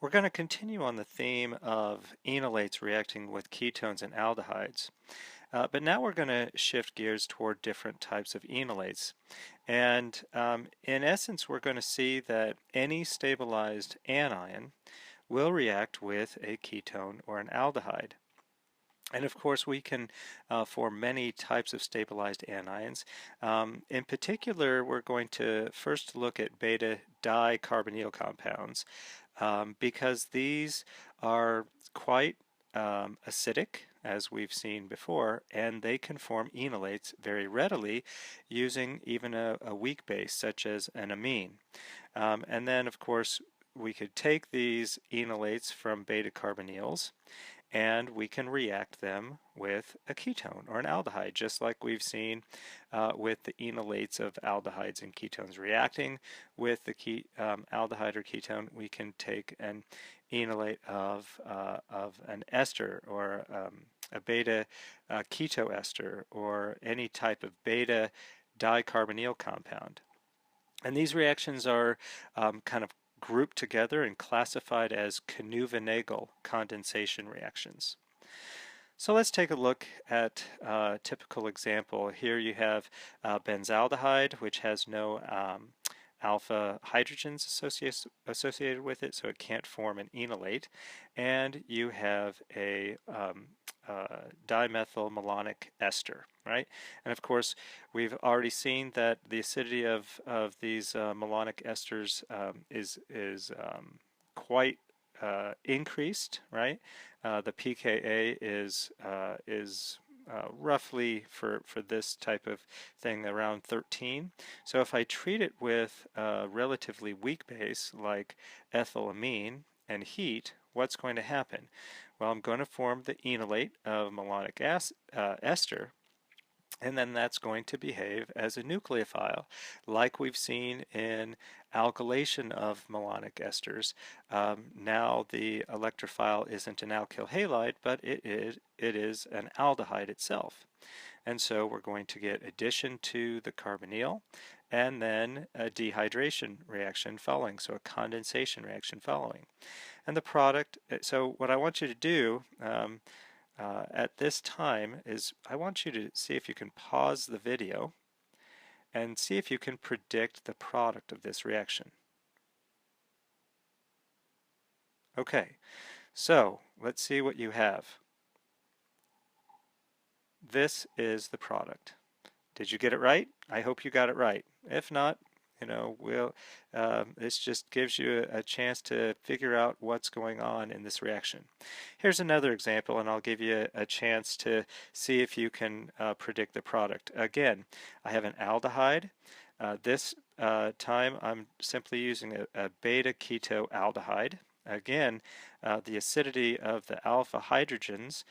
We're going to continue on the theme of enolates reacting with ketones and aldehydes. But now we're going to shift gears toward different types of enolates. And in essence, we're going to see that any stabilized anion will react with a ketone or an aldehyde. And of course, we can form many types of stabilized anions. In particular, we're going to first look at beta dicarbonyl compounds because these are quite acidic, as we've seen before, and they can form enolates very readily using even a weak base, such as an amine. And then, of course, we could take these enolates from beta carbonyls and we can react them with a ketone or an aldehyde, just like we've seen with the enolates of aldehydes and ketones reacting with the aldehyde or ketone. We can take an enolate of an ester or a beta ketoester or any type of beta dicarbonyl compound. And these reactions are kind of grouped together and classified as Canova-Nagel condensation reactions. So let's take a look at a typical example. Here you have benzaldehyde, which has no alpha hydrogens associated with it, so it can't form an enolate. And you have a dimethyl malonic ester, right? And of course, we've already seen that the acidity of these malonic esters is quite increased, right? The pKa is roughly for this type of thing around 13. So if I treat it with a relatively weak base like ethylamine and heat, what's going to happen? Well, I'm going to form the enolate of malonic ester, and then that's going to behave as a nucleophile, like we've seen in alkylation of malonic esters. Now the electrophile isn't an alkyl halide, but it is an aldehyde itself. And so we're going to get addition to the carbonyl and then a dehydration reaction following, so a condensation reaction following. And the product, so what I want you to do at this time is I want you to see if you can pause the video and see if you can predict the product of this reaction. Okay, so let's see what you have. This is the product. Did you get it right? I hope you got it right. If not, this just gives you a chance to figure out what's going on in this reaction. Here's another example, and I'll give you a chance to see if you can predict the product. Again, I have an aldehyde. This time I'm simply using a beta keto aldehyde. Again, the acidity of the alpha hydrogens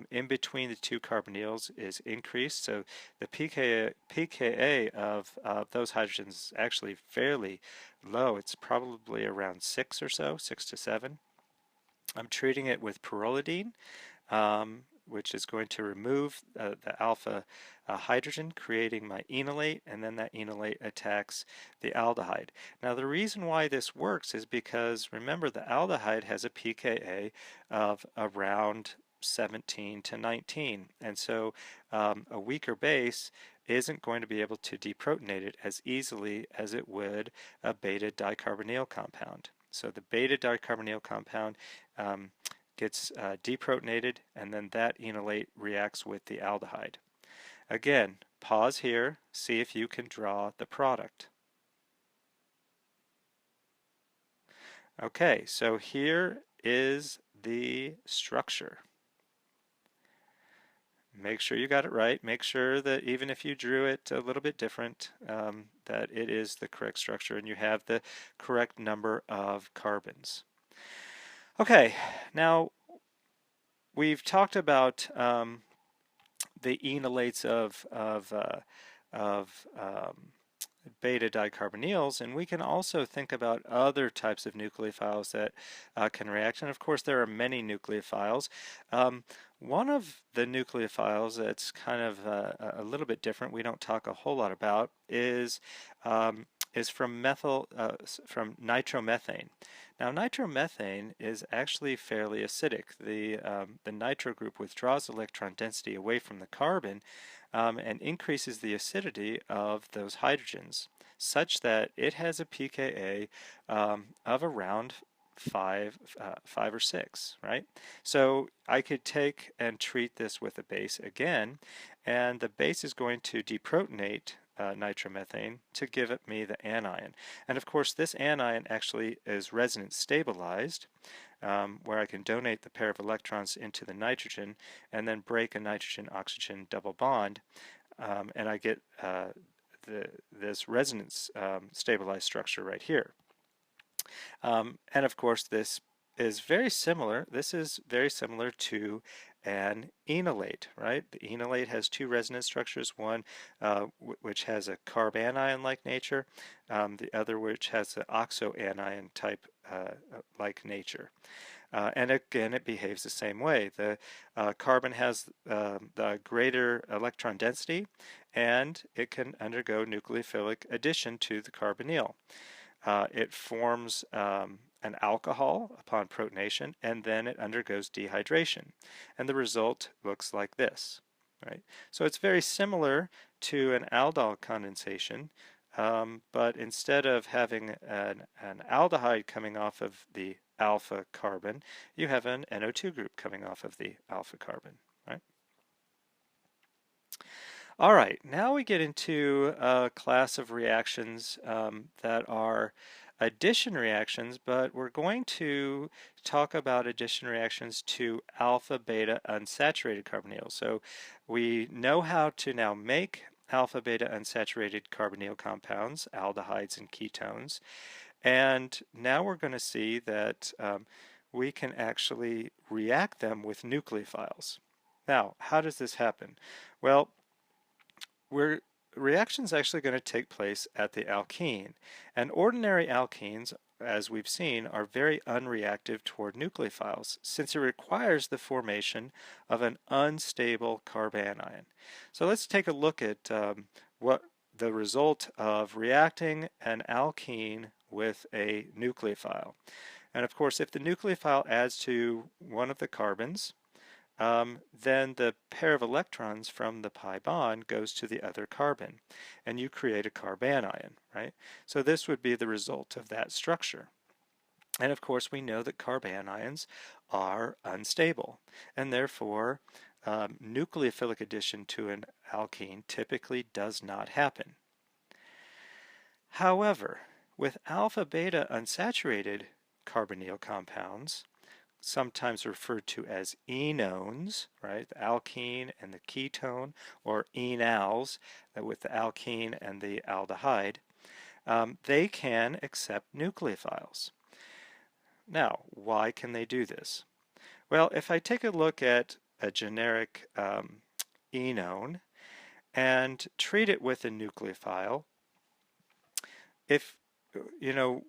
in between the two carbonyls is increased, so the pKa of those hydrogens is actually fairly low. It's probably around 6 or so, 6 to 7. I'm treating it with pyrrolidine, which is going to remove the alpha hydrogen, creating my enolate, and then that enolate attacks the aldehyde. Now the reason why this works is because, remember, the aldehyde has a pKa of around 17 to 19, and so a weaker base isn't going to be able to deprotonate it as easily as it would a beta dicarbonyl compound. So the beta dicarbonyl compound gets deprotonated, and then that enolate reacts with the aldehyde. Again, pause here, see if you can draw the product. Okay, so here is the structure. Make sure you got it right. Make sure that even if you drew it a little bit different, that it is the correct structure and you have the correct number of carbons. Okay, now we've talked about the enolates of beta dicarbonyls, and we can also think about other types of nucleophiles that can react. And of course, there are many nucleophiles. One of the nucleophiles that's kind of a little bit different, we don't talk a whole lot about, is is from from nitromethane. Now, nitromethane is actually fairly acidic. The nitro group withdraws electron density away from the carbon and increases the acidity of those hydrogens, such that it has a pKa of around 5 or 6, right? So I could take and treat this with a base again, and the base is going to deprotonate nitromethane to give me the anion. And of course, this anion actually is resonance stabilized, where I can donate the pair of electrons into the nitrogen and then break a nitrogen-oxygen double bond, and I get this resonance stabilized structure right here. And of course, this is very similar. This is very similar to an enolate, right? The enolate has two resonance structures, one which has a carbanion-like nature, the other which has an oxoanion type like nature. And again, it behaves the same way. The carbon has the greater electron density, and it can undergo nucleophilic addition to the carbonyl. It forms an alcohol upon protonation, and then it undergoes dehydration. And the result looks like this, right? So it's very similar to an aldol condensation, but instead of having an aldehyde coming off of the alpha carbon, you have an NO2 group coming off of the alpha carbon, right? All right, now we get into a class of reactions that are addition reactions, but we're going to talk about addition reactions to alpha beta unsaturated carbonyl. So we know how to now make alpha beta unsaturated carbonyl compounds, aldehydes and ketones, and now we're going to see that we can actually react them with nucleophiles. Now, how does this happen? Well, reaction's actually going to take place at the alkene. And ordinary alkenes, as we've seen, are very unreactive toward nucleophiles since it requires the formation of an unstable carbanion. So let's take a look at what the result of reacting an alkene with a nucleophile. And of course, if the nucleophile adds to one of the carbons, then the pair of electrons from the pi bond goes to the other carbon, and you create a carbanion, right? So this would be the result of that structure. And of course, we know that carbanions are unstable, and therefore nucleophilic addition to an alkene typically does not happen. However, with alpha-beta unsaturated carbonyl compounds, sometimes referred to as enones, right? The alkene and the ketone, or enals, with the alkene and the aldehyde, they can accept nucleophiles. Now, why can they do this? Well, if I take a look at a generic enone and treat it with a nucleophile, if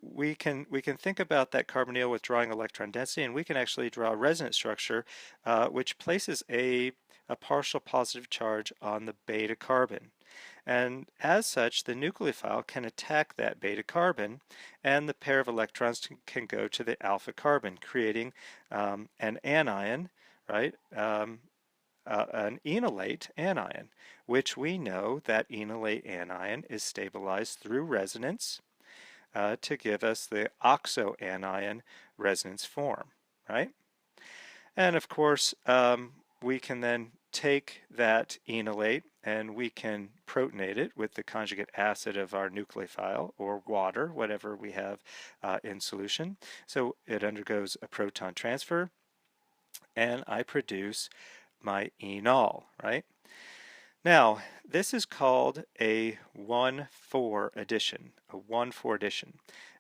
we can think about that carbonyl withdrawing electron density, and we can actually draw a resonance structure which places a partial positive charge on the beta carbon. And as such, the nucleophile can attack that beta carbon, and the pair of electrons can go to the alpha carbon, creating an anion, right? An enolate anion, which we know that enolate anion is stabilized through resonance to give us the oxoanion resonance form, right? And of course, we can then take that enolate and we can protonate it with the conjugate acid of our nucleophile, or water, whatever we have in solution. So it undergoes a proton transfer, and I produce my enol, right? Now, this is called a 1,4 addition, a 1,4 addition.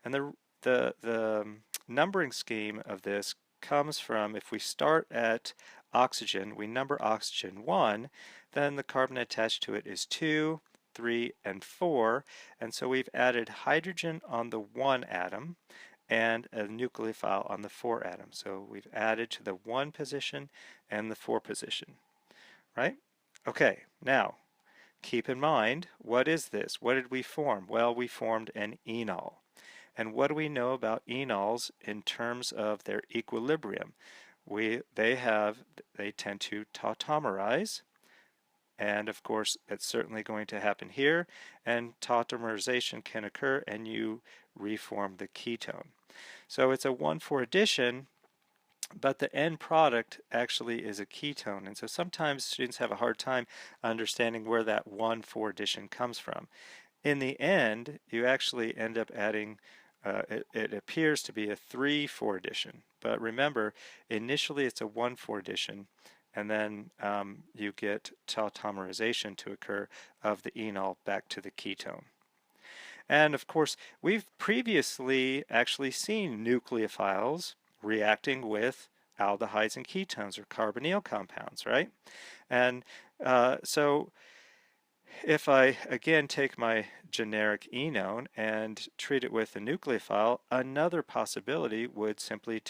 And the numbering scheme of this comes from, if we start at oxygen, we number oxygen 1, then the carbon attached to it is 2, 3, and 4, and so we've added hydrogen on the 1 atom and a nucleophile on the 4 atom. So we've added to the 1 position and the 4 position, right? Okay, now keep in mind, what is this? What did we form? Well, we formed an enol. And what do we know about enols in terms of their equilibrium? They tend to tautomerize, and of course it's certainly going to happen here, and tautomerization can occur and you reform the ketone. So it's a 1,4 addition, but the end product actually is a ketone, and so sometimes students have a hard time understanding where that 1,4 addition comes from. In the end, you actually end up adding, it appears to be a 3,4 addition, but remember, initially it's a 1,4 addition, and then you get tautomerization to occur of the enol back to the ketone. And of course, we've previously actually seen nucleophiles reacting with aldehydes and ketones or carbonyl compounds, right? And so if I again take my generic enone and treat it with a nucleophile, another possibility would simply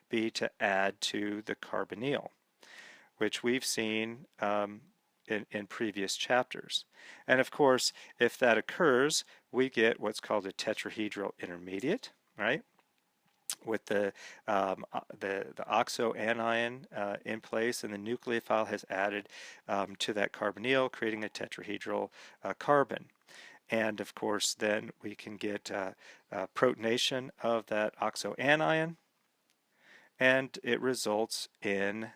be to add to the carbonyl, which we've seen in previous chapters. And of course, if that occurs, we get what's called a tetrahedral intermediate, right? With the oxo anion in place, and the nucleophile has added to that carbonyl, creating a tetrahedral carbon. And of course, then we can get protonation of that oxo anion, and it results in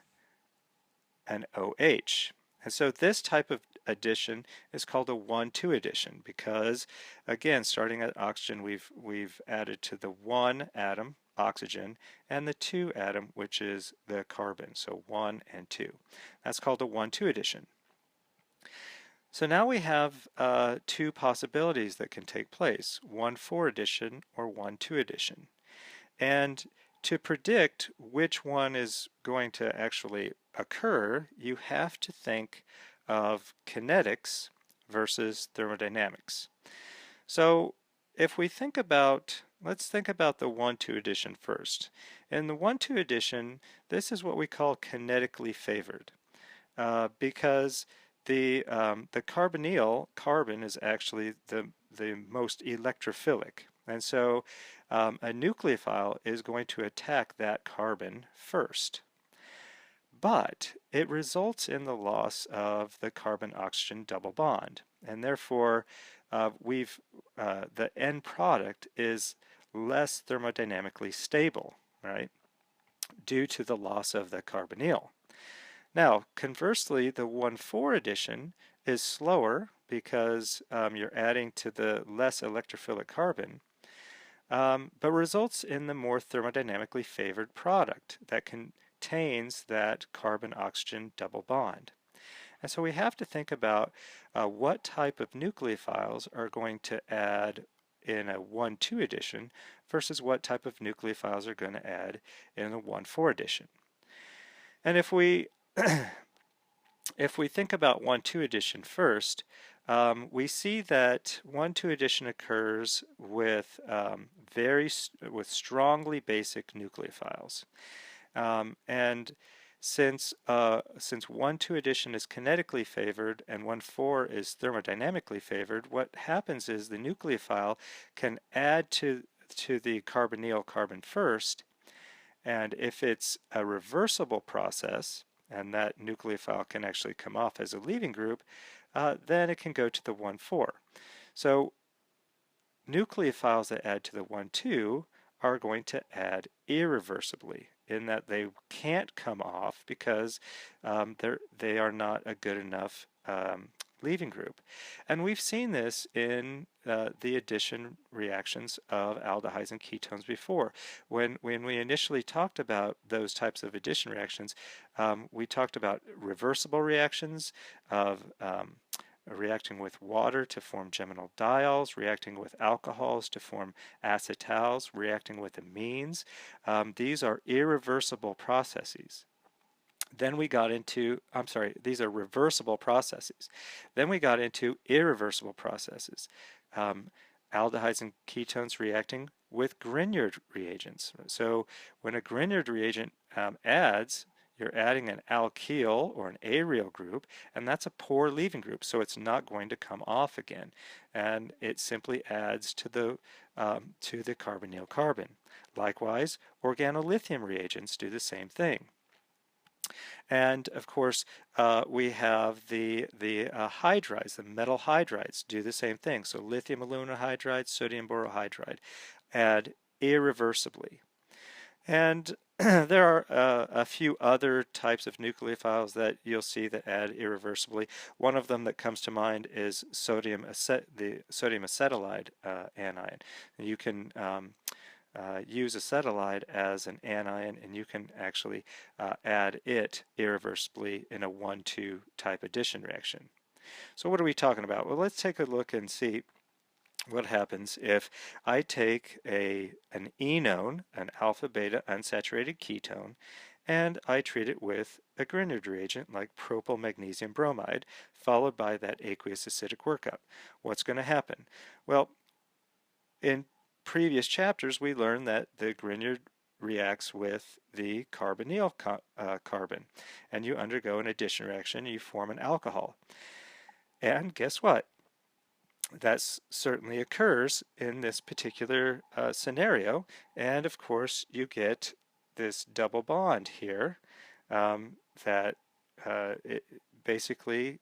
an OH. And so this type of addition is called a 1,2 addition because, again, starting at oxygen, we've added to the 1 atom, oxygen, and the 2 atom, which is the carbon, so 1 and 2. That's called a 1,2 addition. So now we have two possibilities that can take place, 1,4 addition or 1,2 addition. And to predict which one is going to actually occur, you have to think of kinetics versus thermodynamics. So if we think about, let's think about the 1,2 addition first. In the 1,2 addition, this is what we call kinetically favored because the carbonyl, carbon, is actually the most electrophilic. And so a nucleophile is going to attack that carbon first. But it results in the loss of the carbon-oxygen double bond. And therefore, the end product is less thermodynamically stable, right, due to the loss of the carbonyl. Now, conversely, the 1,4 addition is slower because you're adding to the less electrophilic carbon, but results in the more thermodynamically favored product that contains that carbon-oxygen double bond. And so we have to think about what type of nucleophiles are going to add in a 1,2 addition versus what type of nucleophiles are going to add in a 1,4 addition. And if we if we think about 1,2 addition first, we see that 1,2 addition occurs with with strongly basic nucleophiles, and since 1,2 addition is kinetically favored and 1,4 is thermodynamically favored, what happens is the nucleophile can add to the carbonyl carbon first, and if it's a reversible process, and that nucleophile can actually come off as a leaving group, then it can go to the 1,4. So nucleophiles that add to the 1,2 are going to add irreversibly, in that they can't come off because they are not a good enough leaving group. And we've seen this in the addition reactions of aldehydes and ketones before. When we initially talked about those types of addition reactions, we talked about reversible reactions of reacting with water to form geminal diols, reacting with alcohols to form acetals, reacting with amines. These are irreversible processes. Then we got into, these are reversible processes. Then we got into irreversible processes. Aldehydes and ketones reacting with Grignard reagents. So when a Grignard reagent adds, you're adding an alkyl or an aryl group, and that's a poor leaving group, so it's not going to come off again, and it simply adds to the carbonyl carbon. Likewise, organolithium reagents do the same thing. And of course, we have the hydrides, the metal hydrides do the same thing. So lithium aluminum hydride, sodium borohydride add irreversibly. And there are a few other types of nucleophiles that you'll see that add irreversibly. One of them that comes to mind is the sodium acetylide anion. You can use acetylide as an anion, and you can actually add it irreversibly in a 1,2 type addition reaction. So what are we talking about? Well, let's take a look and see what happens if I take an enone, an alpha-beta unsaturated ketone, and I treat it with a Grignard reagent like propyl magnesium bromide, followed by that aqueous acidic workup. What's going to happen? Well, in previous chapters we learned that the Grignard reacts with the carbonyl carbon, and you undergo an addition reaction and you form an alcohol. And guess what? That certainly occurs in this particular scenario, and of course you get this double bond here that it basically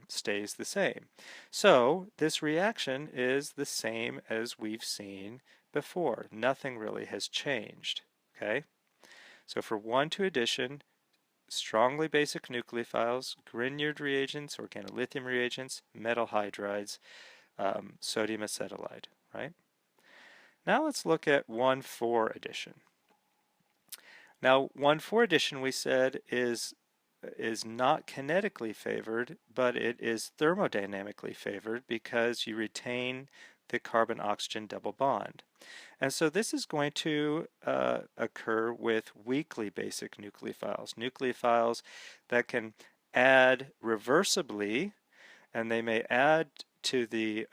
stays the same. So this reaction is the same as we've seen before. Nothing really has changed. Okay? So for 1,2 addition, strongly basic nucleophiles, Grignard reagents, organolithium reagents, metal hydrides, sodium acetylide, right? Now let's look at 1,4 addition. Now 1,4 addition we said is not kinetically favored, but it is thermodynamically favored because you retain the carbon-oxygen double bond. And so this is going to occur with weakly basic nucleophiles, nucleophiles that can add reversibly, and they may add to the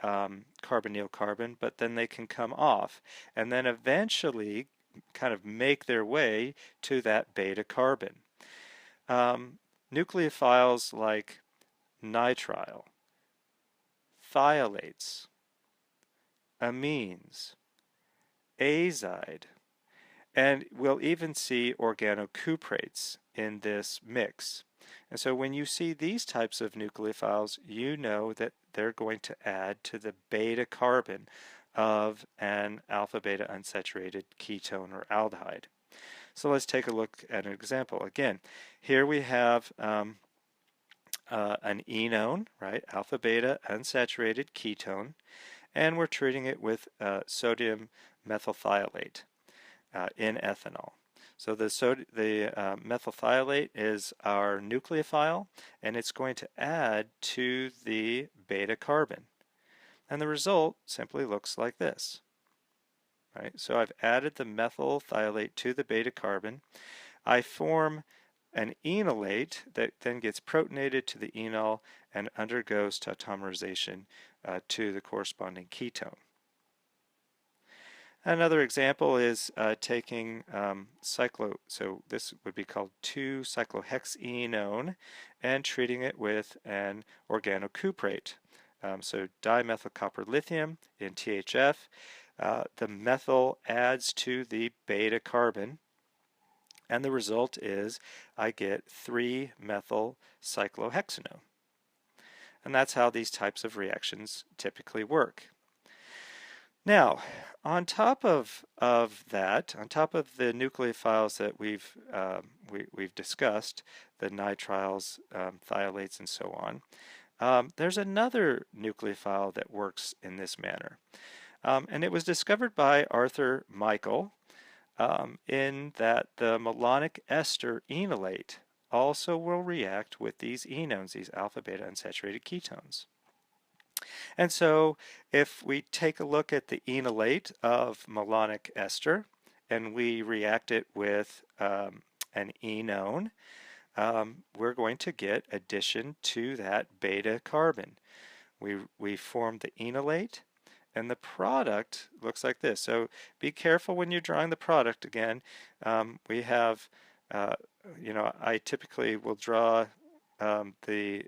carbonyl carbon, but then they can come off, and then eventually kind of make their way to that beta carbon. Nucleophiles like nitrile, thiolates, amines, azide, and we'll even see organocuprates in this mix. And so when you see these types of nucleophiles, you know that they're going to add to the beta carbon of an alpha-beta unsaturated ketone or aldehyde. So let's take a look at an example. Again, here we have an enone, right, alpha-beta unsaturated ketone, and we're treating it with sodium methylthiolate in ethanol. So the methylthiolate is our nucleophile, and it's going to add to the beta carbon. And the result simply looks like this. Right? So I've added the methylthiolate to the beta carbon. I form an enolate that then gets protonated to the enol and undergoes tautomerization to the corresponding ketone. Another example is taking so this would be called 2-cyclohexenone, and treating it with an organocuprate. So dimethyl copper lithium in THF. The methyl adds to the beta carbon, and the result is I get 3-methyl cyclohexanone. And that's how these types of reactions typically work. Now, on top of that, on top of the nucleophiles that we've discussed, the nitriles, thiolates, and so on, there's another nucleophile that works in this manner. And it was discovered by Arthur Michael in that the malonic ester enolate also will react with these enones, these alpha-beta unsaturated ketones. And so if we take a look at the enolate of malonic ester and we react it with an enone, we're going to get addition to that beta carbon. We form the enolate, and the product looks like this. So be careful when you're drawing the product again. We have uh, I typically will draw the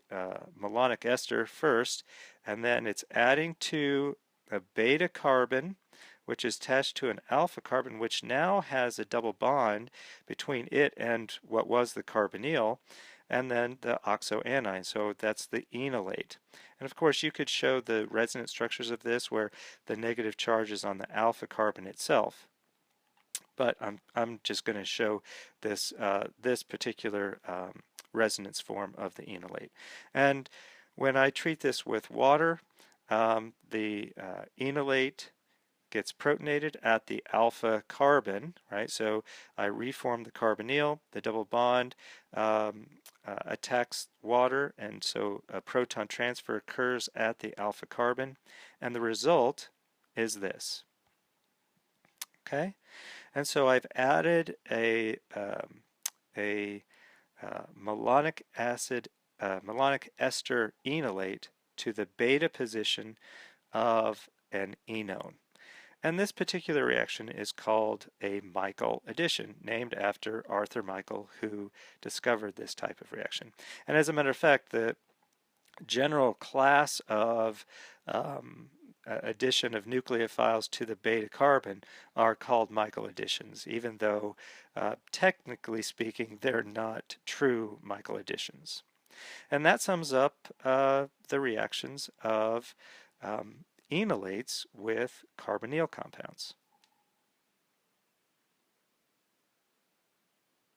malonic ester first, and then it's adding to a beta carbon, which is attached to an alpha carbon, which now has a double bond between it and what was the carbonyl, and then the oxoanion. So that's the enolate. And of course, you could show the resonance structures of this where the negative charge is on the alpha carbon itself. But I'm just going to show this particular resonance form of the enolate. And when I treat this with water, the enolate gets protonated at the alpha carbon, right? So I reform the carbonyl, the double bond attacks water, and so a proton transfer occurs at the alpha carbon, and the result is this. Okay, and so I've added a malonic ester enolate to the beta position of an enone. And this particular reaction is called a Michael addition, named after Arthur Michael, who discovered this type of reaction. And as a matter of fact, the general class of addition of nucleophiles to the beta carbon are called Michael additions, even though technically speaking they're not true Michael additions. And that sums up the reactions of enolates with carbonyl compounds.